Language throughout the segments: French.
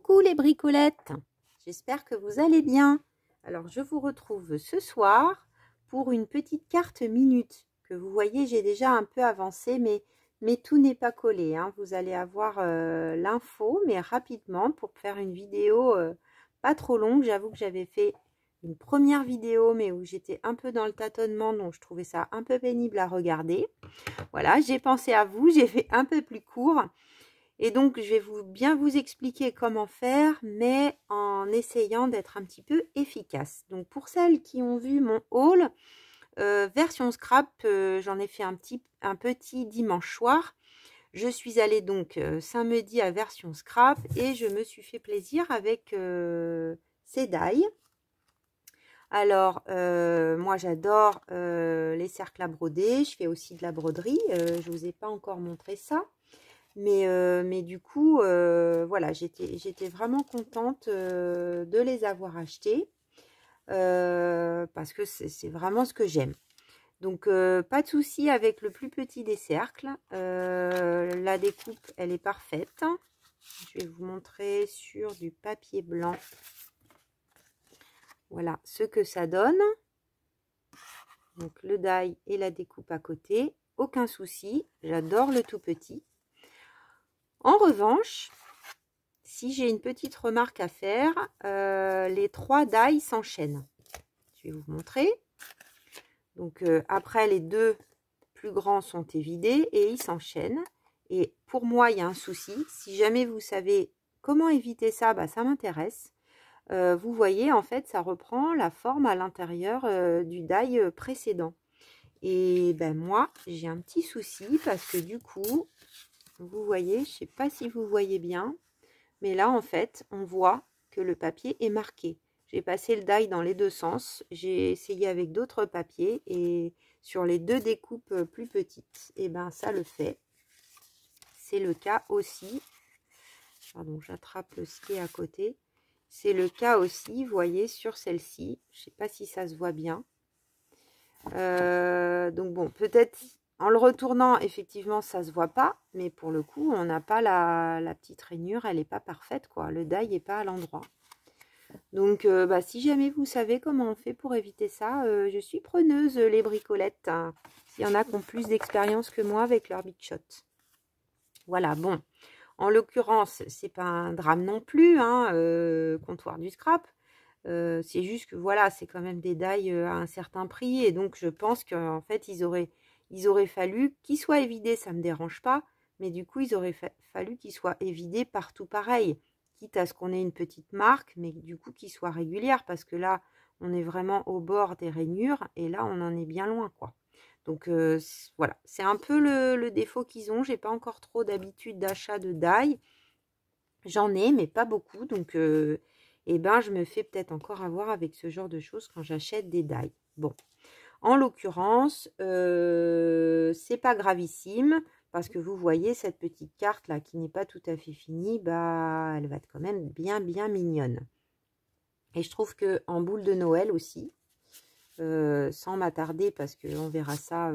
Coucou les bricolettes, j'espère que vous allez bien. Alors je vous retrouve ce soir pour une petite carte minute que vous voyez, j'ai déjà un peu avancé mais tout n'est pas collé, hein. Vous allez avoir l'info mais rapidement pour faire une vidéo pas trop longue. J'avoue que j'avais fait une première vidéo mais où j'étais un peu dans le tâtonnement, donc je trouvais ça un peu pénible à regarder. Voilà, j'ai pensé à vous, j'ai fait un peu plus court. Et donc, je vais bien vous expliquer comment faire, mais en essayant d'être un petit peu efficace. Donc, pour celles qui ont vu mon haul, version scrap, j'en ai fait un petit dimanche soir. Je suis allée donc samedi à version scrap et je me suis fait plaisir avec ces die. Alors, moi j'adore les cercles à broder, je fais aussi de la broderie, je ne vous ai pas encore montré ça. Mais du coup, voilà, j'étais vraiment contente de les avoir achetés parce que c'est vraiment ce que j'aime. Donc, pas de souci avec le plus petit des cercles. La découpe, elle est parfaite. Je vais vous montrer sur du papier blanc. Voilà ce que ça donne. Donc, le die et la découpe à côté. Aucun souci. J'adore le tout petit. En revanche, si j'ai une petite remarque à faire, les 3 die s'enchaînent. Je vais vous montrer. Donc après, les 2 plus grands sont évidés et ils s'enchaînent. Et pour moi, il y a un souci. Si jamais vous savez comment éviter ça, bah, ça m'intéresse. Vous voyez, en fait, ça reprend la forme à l'intérieur du die précédent. Et ben moi, j'ai un petit souci parce que du coup, vous voyez, je ne sais pas si vous voyez bien, mais là, en fait, on voit que le papier est marqué. J'ai passé le die dans les deux sens. J'ai essayé avec d'autres papiers et sur les 2 découpes plus petites, et ben ça le fait. C'est le cas aussi. Pardon, j'attrape ce qui est à côté. C'est le cas aussi, vous voyez, sur celle-ci. Je ne sais pas si ça se voit bien. Donc bon, peut-être... En le retournant, effectivement, ça se voit pas, mais pour le coup, on n'a pas la petite rainure, elle n'est pas parfaite, quoi. Le die n'est pas à l'endroit. Donc, bah, si jamais vous savez comment on fait pour éviter ça, je suis preneuse, les bricolettes. Hein. S'il y en a qui ont plus d'expérience que moi avec leur Big Shot. Voilà, bon. En l'occurrence, c'est pas un drame non plus, hein, comptoir du scrap. C'est juste que, voilà, c'est quand même des die à un certain prix. Et donc, je pense qu'en fait, ils auraient fallu qu'ils soient évidés, ça ne me dérange pas, mais du coup, ils auraient fallu qu'ils soient évidés partout pareil, quitte à ce qu'on ait une petite marque, mais du coup, qu'ils soient régulières, parce que là, on est vraiment au bord des rainures, et là, on en est bien loin, quoi. Donc, voilà, c'est un peu le défaut qu'ils ont. J'ai pas encore trop d'habitude d'achat de die. J'en ai, mais pas beaucoup, donc, eh ben, je me fais peut-être encore avoir avec ce genre de choses quand j'achète des die. Bon. En l'occurrence, c'est pas gravissime parce que vous voyez cette petite carte là qui n'est pas tout à fait finie, bah elle va être quand même bien mignonne. Et je trouve que en boule de Noël aussi, sans m'attarder parce qu'on verra ça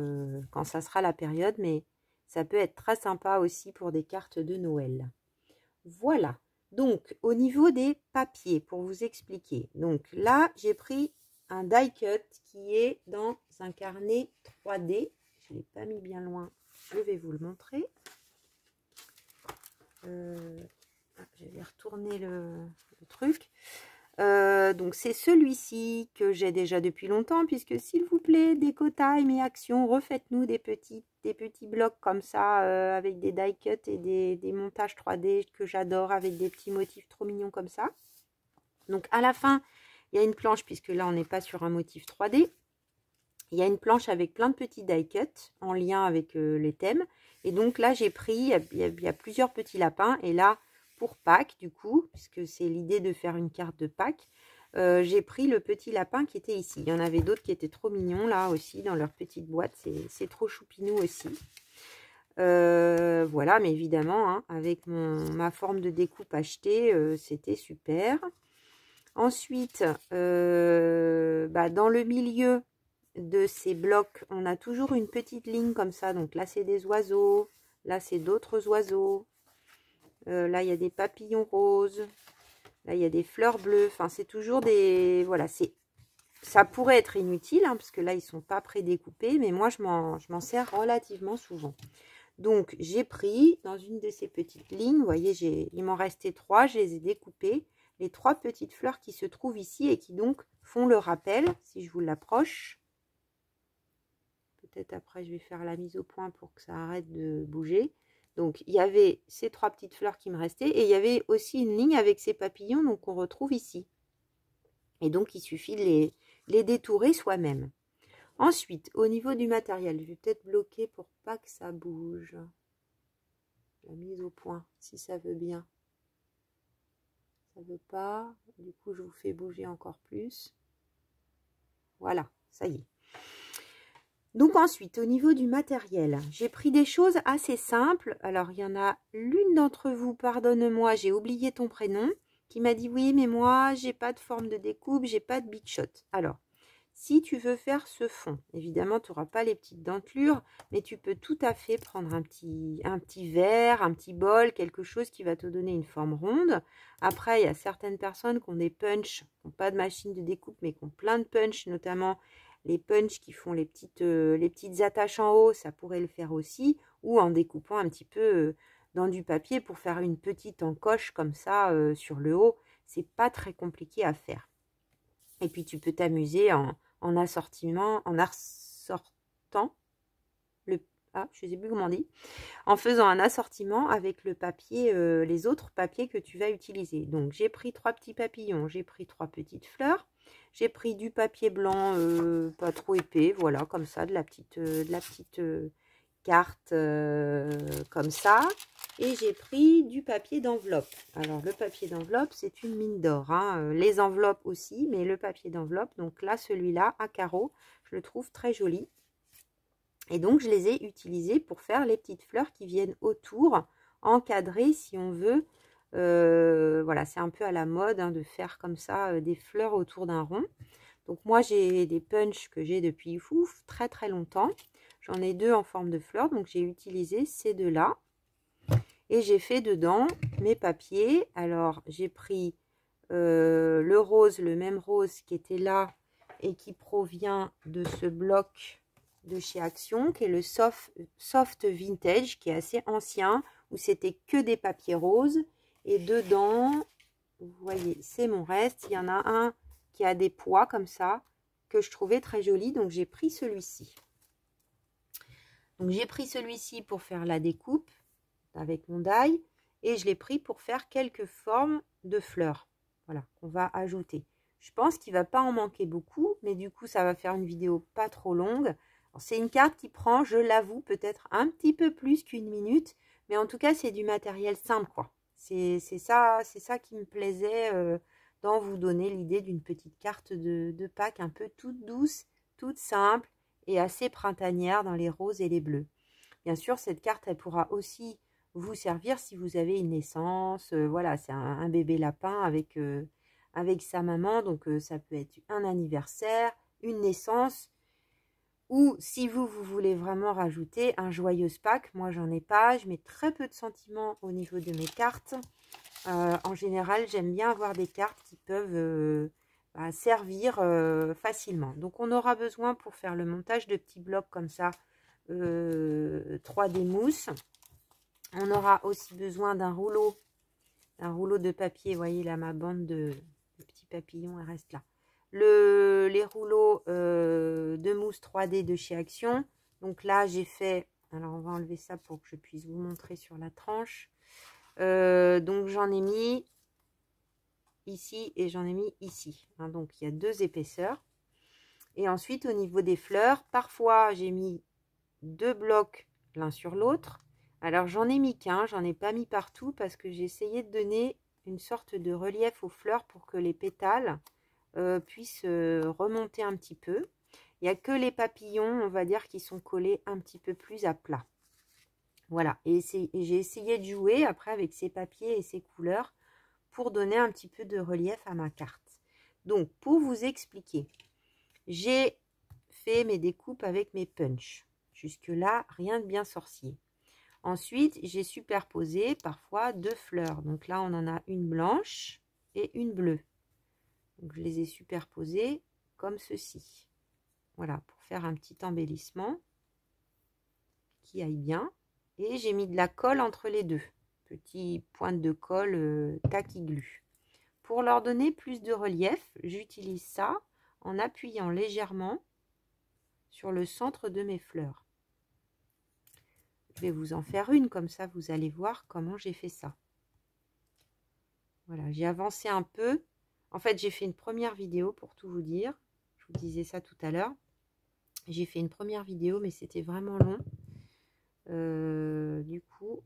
quand ça sera la période, mais ça peut être très sympa aussi pour des cartes de Noël. Voilà. Donc au niveau des papiers, pour vous expliquer, donc là j'ai pris un die cut qui est dans un carnet 3D. Je ne l'ai pas mis bien loin, je vais vous le montrer. Je vais retourner le truc. Donc c'est celui-ci que j'ai déjà depuis longtemps, puisque s'il vous plaît, Déco-Time et Action, refaites-nous des petits blocs comme ça, avec des die cut et des montages 3D que j'adore, avec des petits motifs trop mignons comme ça. Donc à la fin, il y a une planche, puisque là, on n'est pas sur un motif 3D. Il y a une planche avec plein de petits die cut en lien avec les thèmes. Et donc là, j'ai pris, il y a plusieurs petits lapins. Et là, pour Pâques, du coup, puisque c'est l'idée de faire une carte de Pâques, j'ai pris le petit lapin qui était ici. Il y en avait d'autres qui étaient trop mignons, là aussi, dans leur petite boîte. C'est trop choupinou aussi. Voilà, mais évidemment, hein, avec ma forme de découpe achetée, c'était super. Ensuite, dans le milieu de ces blocs, on a toujours une petite ligne comme ça. Donc là, c'est des oiseaux. Là, c'est d'autres oiseaux. Là, il y a des papillons roses. Là, il y a des fleurs bleues. Enfin, c'est toujours des... Voilà, ça pourrait être inutile, hein, parce que là, ils ne sont pas prédécoupés. Mais moi, je m'en sers relativement souvent. Donc, j'ai pris dans une de ces petites lignes, vous voyez, il m'en restait 3, je les ai découpées. Les 3 petites fleurs qui se trouvent ici et qui donc font le rappel, si je vous l'approche. Peut-être après, je vais faire la mise au point pour que ça arrête de bouger. Donc, il y avait ces 3 petites fleurs qui me restaient et il y avait aussi une ligne avec ces papillons donc qu'on retrouve ici. Et donc, il suffit de les détourer soi-même. Ensuite, au niveau du matériel, je vais peut-être bloquer pour pas que ça bouge. La mise au point, si ça veut bien. Ça veut pas. Du coup, je vous fais bouger encore plus. Voilà, ça y est. Donc ensuite, au niveau du matériel, j'ai pris des choses assez simples. Alors, il y en a l'une d'entre vous, pardonne-moi, j'ai oublié ton prénom, qui m'a dit oui, mais moi, j'ai pas de forme de découpe, j'ai pas de Big Shot. Alors, si tu veux faire ce fond, évidemment, tu n'auras pas les petites dentelures, mais tu peux tout à fait prendre un petit verre, un petit bol, quelque chose qui va te donner une forme ronde. Après, il y a certaines personnes qui ont des punchs, qui n'ont pas de machine de découpe, mais qui ont plein de punch, notamment les punchs qui font les petites attaches en haut, ça pourrait le faire aussi, ou en découpant un petit peu dans du papier pour faire une petite encoche comme ça sur le haut. C'est pas très compliqué à faire. Et puis tu peux t'amuser en assortiment, en assortant je sais plus comment on dit, en faisant un assortiment avec le papier, les autres papiers que tu vas utiliser. Donc j'ai pris 3 petits papillons, j'ai pris 3 petites fleurs, j'ai pris du papier blanc pas trop épais, voilà, comme ça, de la petite carte comme ça. Et j'ai pris du papier d'enveloppe. Alors le papier d'enveloppe, c'est une mine d'or, hein. Les enveloppes aussi, mais le papier d'enveloppe, donc là, celui-là, à carreaux, je le trouve très joli. Et donc, je les ai utilisés pour faire les petites fleurs qui viennent autour, encadrées si on veut. Voilà, c'est un peu à la mode hein, de faire comme ça des fleurs autour d'un rond. Donc, moi, j'ai des punchs que j'ai depuis très très longtemps. J'en ai 2 en forme de fleurs, donc j'ai utilisé ces 2-là. Et j'ai fait dedans mes papiers. Alors, j'ai pris le rose, le même rose qui était là et qui provient de ce bloc de chez Action, qui est le Soft Vintage, qui est assez ancien, où c'était que des papiers roses. Et dedans, vous voyez, c'est mon reste. Il y en a un qui a des pois comme ça, que je trouvais très joli, donc j'ai pris celui-ci. Donc j'ai pris celui-ci pour faire la découpe avec mon die, et je l'ai pris pour faire quelques formes de fleurs, voilà, qu'on va ajouter. Je pense qu'il ne va pas en manquer beaucoup, mais du coup, ça va faire une vidéo pas trop longue. C'est une carte qui prend, je l'avoue, peut-être un petit peu plus qu'1 minute, mais en tout cas, c'est du matériel simple, quoi. C'est ça qui me plaisait dans vous donner l'idée d'une petite carte de Pâques un peu toute douce, toute simple et assez printanière dans les roses et les bleus. Bien sûr, cette carte, elle pourra aussi vous servir si vous avez une naissance. Voilà, c'est un bébé lapin avec sa maman, donc ça peut être un anniversaire, une naissance, ou si vous voulez vraiment rajouter un joyeuse Pâques. Moi, j'en ai pas, je mets très peu de sentiments au niveau de mes cartes. En général, j'aime bien avoir des cartes qui peuvent servir facilement. Donc, on aura besoin pour faire le montage de petits blocs comme ça, 3D mousse. On aura aussi besoin d'un rouleau de papier. Vous voyez là, ma bande de petits papillons, elle reste là. Les rouleaux de mousse 3D de chez Action. Donc là, j'ai fait... Alors, on va enlever ça pour que je puisse vous montrer sur la tranche. Donc, j'en ai mis ici et j'en ai mis ici. Hein, donc, il y a 2 épaisseurs. Et ensuite, au niveau des fleurs, parfois, j'ai mis 2 blocs l'un sur l'autre. Alors, j'en ai mis qu'un, j'en ai pas mis partout parce que j'ai essayé de donner une sorte de relief aux fleurs pour que les pétales puissent remonter un petit peu. Il n'y a que les papillons, on va dire, qui sont collés un petit peu plus à plat. Voilà, et j'ai essayé de jouer après avec ces papiers et ces couleurs pour donner un petit peu de relief à ma carte. Donc, pour vous expliquer, j'ai fait mes découpes avec mes punchs. Jusque-là, rien de bien sorcier. Ensuite, j'ai superposé parfois 2 fleurs. Donc là, on en a une blanche et une bleue. Donc je les ai superposées comme ceci. Voilà, pour faire un petit embellissement qui aille bien. Et j'ai mis de la colle entre les deux. Petit pointe de colle tacky glue. Pour leur donner plus de relief, j'utilise ça en appuyant légèrement sur le centre de mes fleurs. Je vais vous en faire une, comme ça vous allez voir comment j'ai fait ça. Voilà, j'ai avancé un peu. En fait, j'ai fait une première vidéo pour tout vous dire. Je vous disais ça tout à l'heure. J'ai fait une première vidéo, mais c'était vraiment long. Du coup,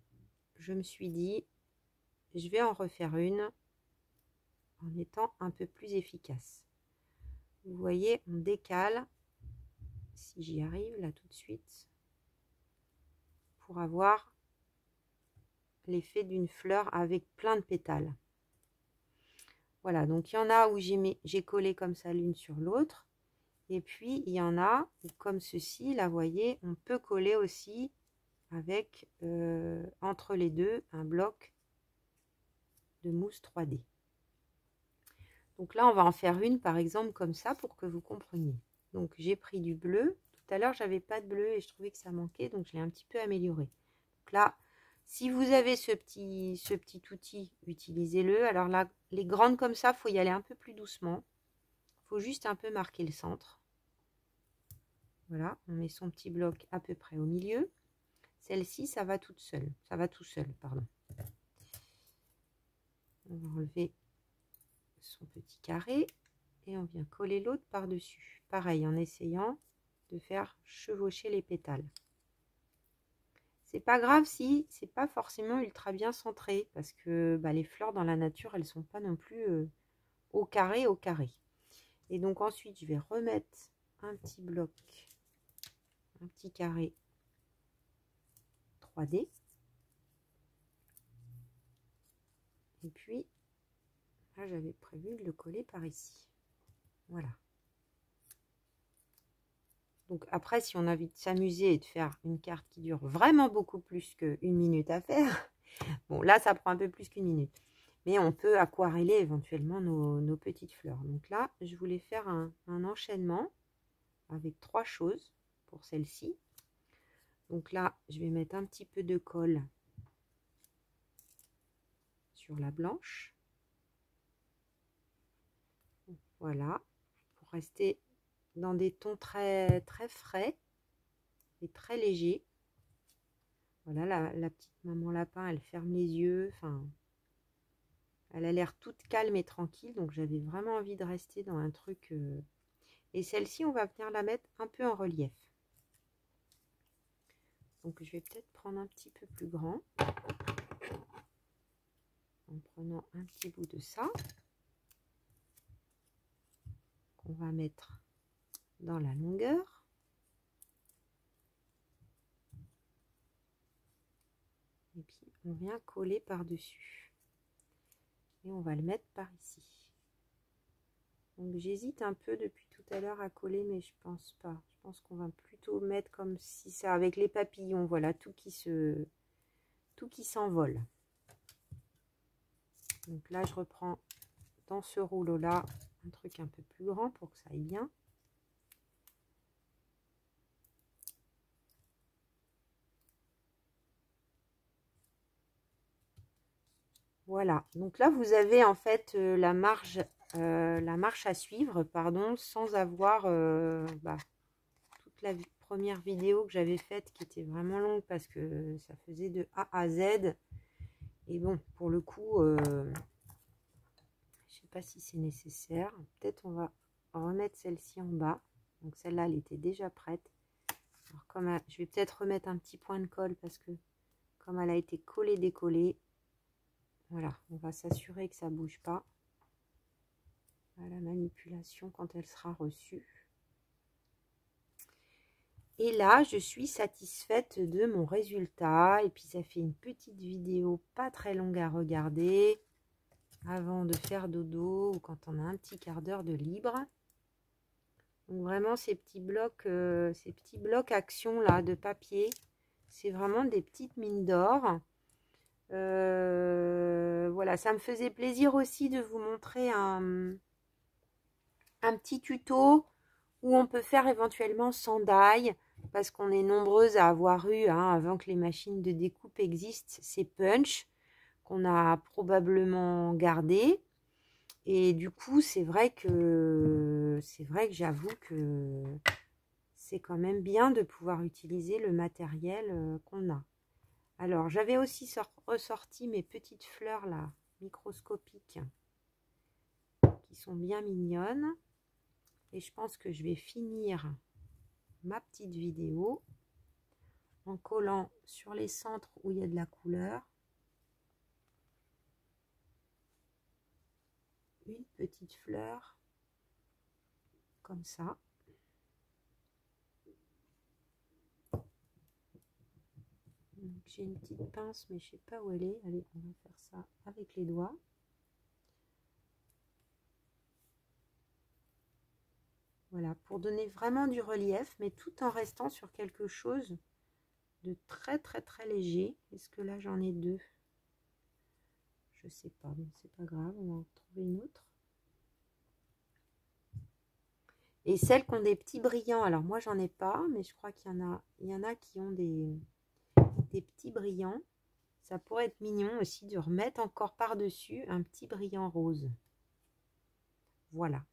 je me suis dit, je vais en refaire une en étant un peu plus efficace. Vous voyez, on décale, si j'y arrive là tout de suite, pour avoir l'effet d'une fleur avec plein de pétales. Voilà, donc il y en a où j'ai collé comme ça l'une sur l'autre. Et puis, il y en a où, comme ceci, là, vous voyez, on peut coller aussi avec, entre les deux, un bloc de mousse 3D. Donc là, on va en faire une, par exemple, comme ça, pour que vous compreniez. Donc, j'ai pris du bleu. Tout à l'heure, j'avais pas de bleu et je trouvais que ça manquait, donc je l'ai un petit peu amélioré. Donc là, si vous avez ce petit outil, utilisez-le. Alors là, les grandes comme ça, il faut y aller un peu plus doucement. Il faut juste un peu marquer le centre. Voilà, on met son petit bloc à peu près au milieu. Celle-ci, ça va toute seule. Ça va tout seul, pardon. On va enlever son petit carré et on vient coller l'autre par-dessus. Pareil, en essayant de faire chevaucher les pétales. C'est pas grave si c'est pas forcément ultra bien centré, parce que les fleurs dans la nature, elles sont pas non plus au carré. Et donc ensuite, je vais remettre un petit bloc, un petit carré 3D. Et puis, là, j'avais prévu de le coller par ici. Voilà. Donc après, si on a envie de s'amuser et de faire une carte qui dure vraiment beaucoup plus qu'une minute à faire, bon là, ça prend un peu plus qu'une minute. Mais on peut aquareller éventuellement nos petites fleurs. Donc là, je voulais faire un enchaînement avec 3 choses pour celle-ci. Donc là, je vais mettre un petit peu de colle sur la blanche. Voilà, pour rester dans des tons très frais et très légers. Voilà, la petite maman lapin, elle ferme les yeux. Enfin, elle a l'air toute calme et tranquille. Donc, j'avais vraiment envie de rester dans un truc. Et celle-ci, on va venir la mettre un peu en relief. Donc, je vais peut-être prendre un petit peu plus grand. En prenant un petit bout de ça. Qu'on va mettre dans la longueur. Et puis, on vient coller par-dessus. Et on va le mettre par ici. Donc, j'hésite un peu depuis tout à l'heure à coller, mais je pense pas. Je pense qu'on va plutôt mettre comme si ça, avec les papillons, voilà, tout qui s'envole. Donc là, je reprends dans ce rouleau-là un truc un peu plus grand pour que ça aille bien. Voilà, donc là vous avez en fait la marche à suivre, pardon, sans avoir toute la première vidéo que j'avais faite qui était vraiment longue parce que ça faisait de A à Z. Et bon, pour le coup, je sais pas si c'est nécessaire. Peut-être on va remettre celle-ci en bas. Donc celle-là, elle était déjà prête. Alors je vais peut-être remettre un petit point de colle parce que comme elle a été collée-décollée, voilà, on va s'assurer que ça bouge pas à la manipulation quand elle sera reçue. Et là, je suis satisfaite de mon résultat. Et puis, ça fait une petite vidéo pas très longue à regarder avant de faire dodo ou quand on a un petit quart d'heure de libre. Donc, vraiment, ces petits blocs action là de papier, c'est vraiment des petites mines d'or. Voilà, ça me faisait plaisir aussi de vous montrer un petit tuto où on peut faire éventuellement sans die, parce qu'on est nombreuses à avoir eu, hein, avant que les machines de découpe existent, ces punch qu'on a probablement gardé. Et du coup, c'est vrai que j'avoue que c'est quand même bien de pouvoir utiliser le matériel qu'on a. Alors, j'avais aussi ressorti mes petites fleurs là, microscopiques, qui sont bien mignonnes. Et je pense que je vais finir ma petite vidéo en collant sur les centres où il y a de la couleur une petite fleur comme ça. J'ai une petite pince mais je sais pas où elle est. Allez, on va faire ça avec les doigts. Voilà, pour donner vraiment du relief, mais tout en restant sur quelque chose de très léger. Est-ce que là j'en ai deux? Je sais pas, mais c'est pas grave, on va en trouver une autre. Et celles qui ont des petits brillants, alors moi j'en ai pas, mais je crois qu'il y en a qui ont des petits brillants. Ça pourrait être mignon aussi de remettre encore par-dessus un petit brillant rose. Voilà.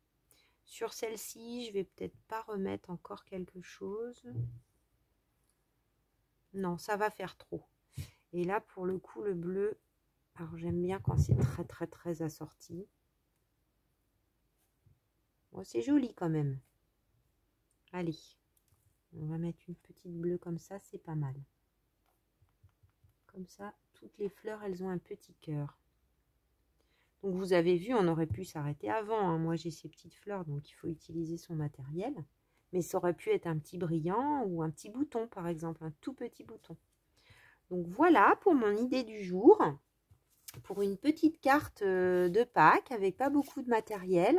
Sur celle-ci, je vais peut-être pas remettre encore quelque chose. Non, ça va faire trop. Et là, pour le coup, le bleu, alors j'aime bien quand c'est très assorti. Bon, c'est joli quand même. Allez, on va mettre une petite bleue comme ça, c'est pas mal. Comme ça, toutes les fleurs, elles ont un petit cœur. Donc vous avez vu, on aurait pu s'arrêter avant, hein. Moi j'ai ces petites fleurs, donc il faut utiliser son matériel. Mais ça aurait pu être un petit brillant ou un petit bouton par exemple, un tout petit bouton. Donc voilà pour mon idée du jour. Pour une petite carte de Pâques avec pas beaucoup de matériel.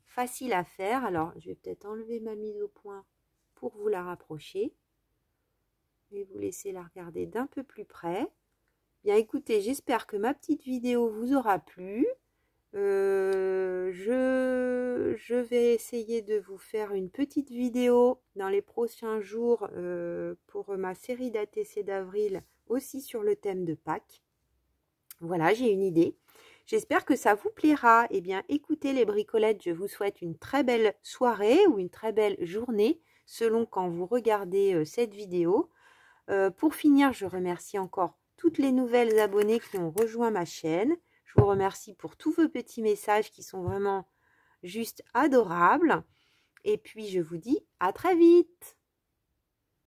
Facile à faire. Alors je vais peut-être enlever ma mise au point pour vous la rapprocher. Et vous laisser la regarder d'un peu plus près. Bien écoutez, j'espère que ma petite vidéo vous aura plu. Je vais essayer de vous faire une petite vidéo dans les prochains jours pour ma série d'ATC d'avril aussi sur le thème de Pâques. Voilà, j'ai une idée. J'espère que ça vous plaira. Eh bien, écoutez les bricolettes, je vous souhaite une très belle soirée ou une très belle journée selon quand vous regardez cette vidéo. Pour finir, je remercie encore toutes les nouvelles abonnées qui ont rejoint ma chaîne. Je vous remercie pour tous vos petits messages qui sont vraiment juste adorables. Et puis, je vous dis à très vite.